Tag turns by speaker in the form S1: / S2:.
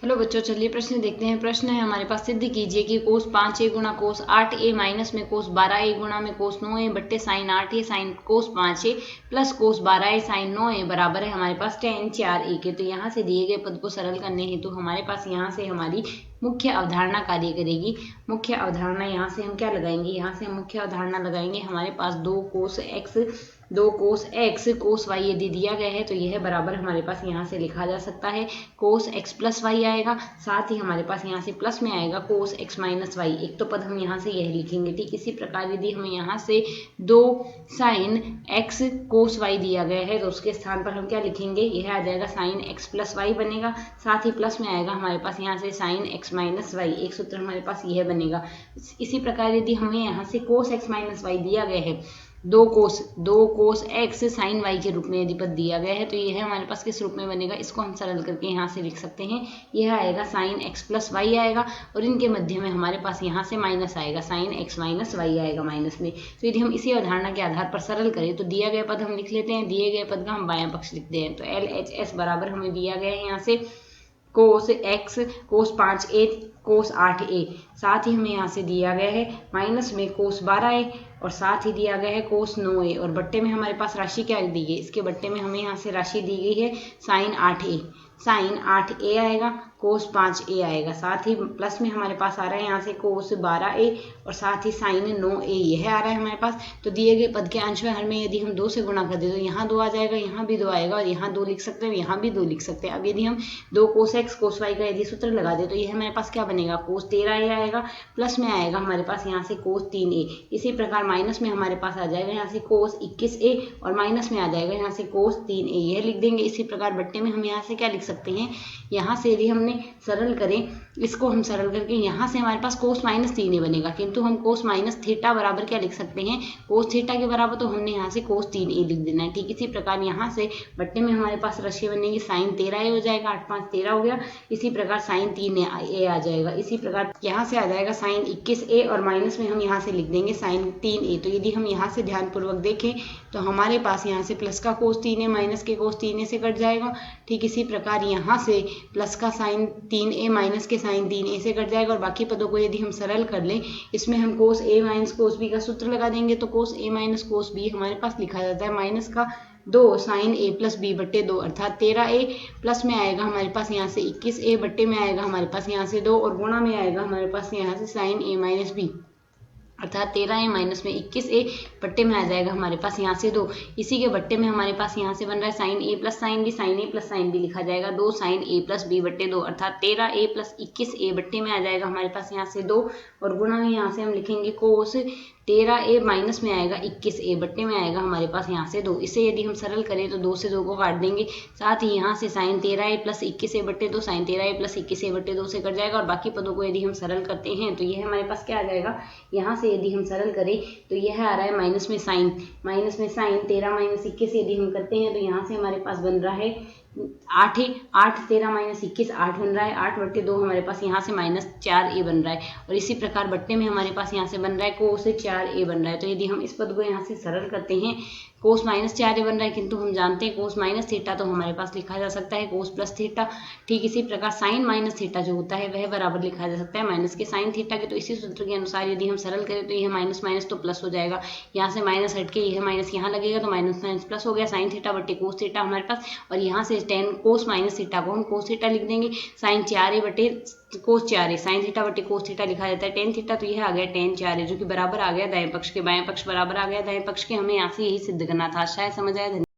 S1: Hello बच्चों, चलिए प्रश्न देखते हैं। प्रश्न है हमारे पास, सिद्ध कीजिए कि कोस 5a गुणा कोस 8a माइनस में कोस 12a गुणा में कोस 9a बट्टे sine 8a sine cos 5a plus cos 12a sine 9a बराबर है हमारे पास tan 4a के। तो यहाँ से दिए गए पद को सरल करने हेतु हमारे पास यहाँ से हमारी मुख्य अवधारणा कार्य करेगी। मुख्य अवधारणा यहाँ से हम क्या लगाएंगे, यहाँ से हम मुख्य अवधारणा लगाएंगे। हमारे पास 2 कोस x कोस y यदि दिया गया है तो यह बराबर हमारे पास यहाँ से लिखा जा सकता है कोस x प्लस वाई आएगा। साथ ही हमारे पास यहाँ से प्लस में आएगा कोस x माइनस वाई। एक तो पद हम यहाँ से यह लिखेंगे। ठीक इसी प्रकार यदि हमें यहाँ से 2 साइन x कोस y दिया गया है तो उसके स्थान पर हम क्या लिखेंगे, यह आ जाएगा साइन x प्लस वाई बनेगा। साथ ही प्लस में आएगा हमारे पास यहाँ से साइन x माइनस वाई। एक सूत्र हमारे पास यह बनेगा। इसी प्रकार यदि हमें यहाँ से कोस x माइनस वाई दिया गया है, 2 कोस x साइन y के रूप में यदि पद दिया गया है तो यह हमारे पास किस रूप में बनेगा, इसको हम सरल करके यहाँ से लिख सकते हैं। यह आएगा साइन x प्लस वाई आएगा और इनके मध्य में हमारे पास यहाँ से माइनस आएगा, साइन x माइनस वाई आएगा माइनस में। तो यदि हम इसी अवधारणा के आधार पर सरल करें तो दिया गया पद हम लिख लेते हैं। दिए गए पद का हम बायां पक्ष लिखते हैं। तो LHS बराबर हमें दिया गया है यहाँ से कोस x कोस 5a कोस 8a। साथ ही हमें यहाँ से दिया गया है माइनस में कोस 12a और साथ ही दिया गया है कोस 9a और बट्टे में हमारे पास राशि क्या दी गई, इसके बट्टे में हमें यहाँ से राशि दी गई है साइन 8a आएगा, कोस 5a आएगा। साथ ही प्लस में हमारे पास आ रहा है यहाँ से कोस 12a और साथ ही साइन 9a यह आ रहा है हमारे पास। तो दिए गए पद के अंश में हर में यदि हम 2 से गुणा कर दे तो यहाँ 2 आ जाएगा, यहाँ भी 2 आएगा और यहाँ 2 लिख सकते हैं, यहाँ भी 2 लिख सकते हैं। अब यदि हम 2 कोस x कोस y का यदि सूत्र लगा दे तो यह हमारे पास क्या बनेगा, कोस 13a आएगा। प्लस में आएगा हमारे पास यहाँ से कोस 3a। इसी प्रकार माइनस में हमारे पास आ जाएगा यहाँ से कोस 21a और माइनस में आ जाएगा यहाँ से कोस 3a, यह लिख देंगे। इसी प्रकार बट्टे में हम यहाँ से क्या लिख सकते हैं, यहाँ से यदि हमने सरल करें, इसको हम सरल करके यहाँ से हमारे पास कोस माइनस 3a बनेगा, किंतु हम कोस माइनस थीटा बराबर क्या लिख सकते हैं, कोस थीटा के बराबर तो हमने यहाँ से कोस 3a लिख देना है। ठीक इसी प्रकार यहाँ से बट्टे में हमारे पास राशि बनेगी साइन 13a हो जाएगा, 8 5 13 हो गया। इसी प्रकार साइन 3a आ जाएगा। इसी प्रकार यहाँ से आ जाएगा साइन 21a और माइनस में हम यहाँ से लिख देंगे साइन 3a। तो यदि हम यहाँ से ध्यानपूर्वक देखें तो हमारे पास यहाँ से प्लस का कोस 3a माइनस के कोस 3a से कट जाएगा। ठीक इसी प्रकार यहाँ से प्लस का साइन 3a माइनस के साइन 3a से कट जाएगा और बाकी पदों को यदि हम सरल कर लें, इसमें हम कोस a माइनस कोस b का सूत्र लगा देंगे। तो कोस a माइनस कोस b हमारे पास लिखा जाता है माइनस का 2 साइन a प्लस b बट्टे 2 अर्थात 13a। प्लस में आएगा हमारे पास यहाँ से 21a, बट्टे में आएगा हमारे पास यहाँ से 2 और गुणा में आएगा हमारे पास यहाँ से साइन a माइनस b अर्थात 13a माइनस में 21a, बट्टे में आ जाएगा हमारे पास यहाँ से 2। इसी के बट्टे में हमारे पास यहाँ से बन रहा है sine a plus sine b, sine a plus sine b लिखा जाएगा 2 साइन a प्लस b बट्टे 2 अर्थात 13a प्लस 21a, बट्टे में आ जाएगा हमारे पास यहाँ से 2 और गुणा में यहाँ से हम लिखेंगे कोस 13a माइनस में आएगा 21a, बट्टे में आएगा हमारे पास यहाँ से 2। इसे यदि हम सरल करें तो 2 से 2 को काट देंगे। साथ ही यहाँ से साइन 13a प्लस 21a बट्टे 2 साइन 13a प्लस 21a बट्टे 2 से कट जाएगा और बाकी पदों को यदि हम सरल करते हैं तो यह हमारे पास क्या आ जाएगा, यहाँ से यदि हम सरल करें तो यह आ रहा है माइनस में साइन 13 माइनस 21 यदि हम करते हैं तो यहाँ से हमारे पास बन रहा है 8 13 माइनस 21 8 बन रहा है। 8 बट्टे 2 हमारे पास यहाँ से माइनस 4a बन रहा है और इसी प्रकार बट्टे में हमारे पास यहाँ से बन रहा है कोस 4a बन रहा है। तो यदि हम इस पद को यहाँ से सरल करते हैं, कोस माइनस 4a बन रहा है, किंतु हम जानते हैं कोस माइनस थीटा तो हमारे पास लिखा जा सकता है कोस प्लस थीटा। ठीक इसी प्रकार साइन माइनस थीटा जो होता है वह बराबर लिखा जा सकता है माइनस के साइन थीटा के। तो इसी सूत्र के अनुसार यदि हम सरल करें तो यह माइनस माइनस तो प्लस हो जाएगा, यहाँ से माइनस हट के यह माइनस यहाँ लगेगा तो माइनस माइनस प्लस हो गया, साइन थीटा बट्टे कोस थीटा हमारे पास। और यहाँ से टेन कोस माइनस थीटा को हम कोस थीटा लिख देंगे, साइन 4a बटे कोस 4a, साइन थीटा बटे कोस थीटा लिखा जाता है टेन थीटा। तो यह आ गया टेन 4a जो कि बराबर आ गया दाएं पक्ष के, बाएं पक्ष बराबर आ गया दाएं पक्ष के। हमें यहाँ से यही सिद्ध करना था। शायद समझ आया।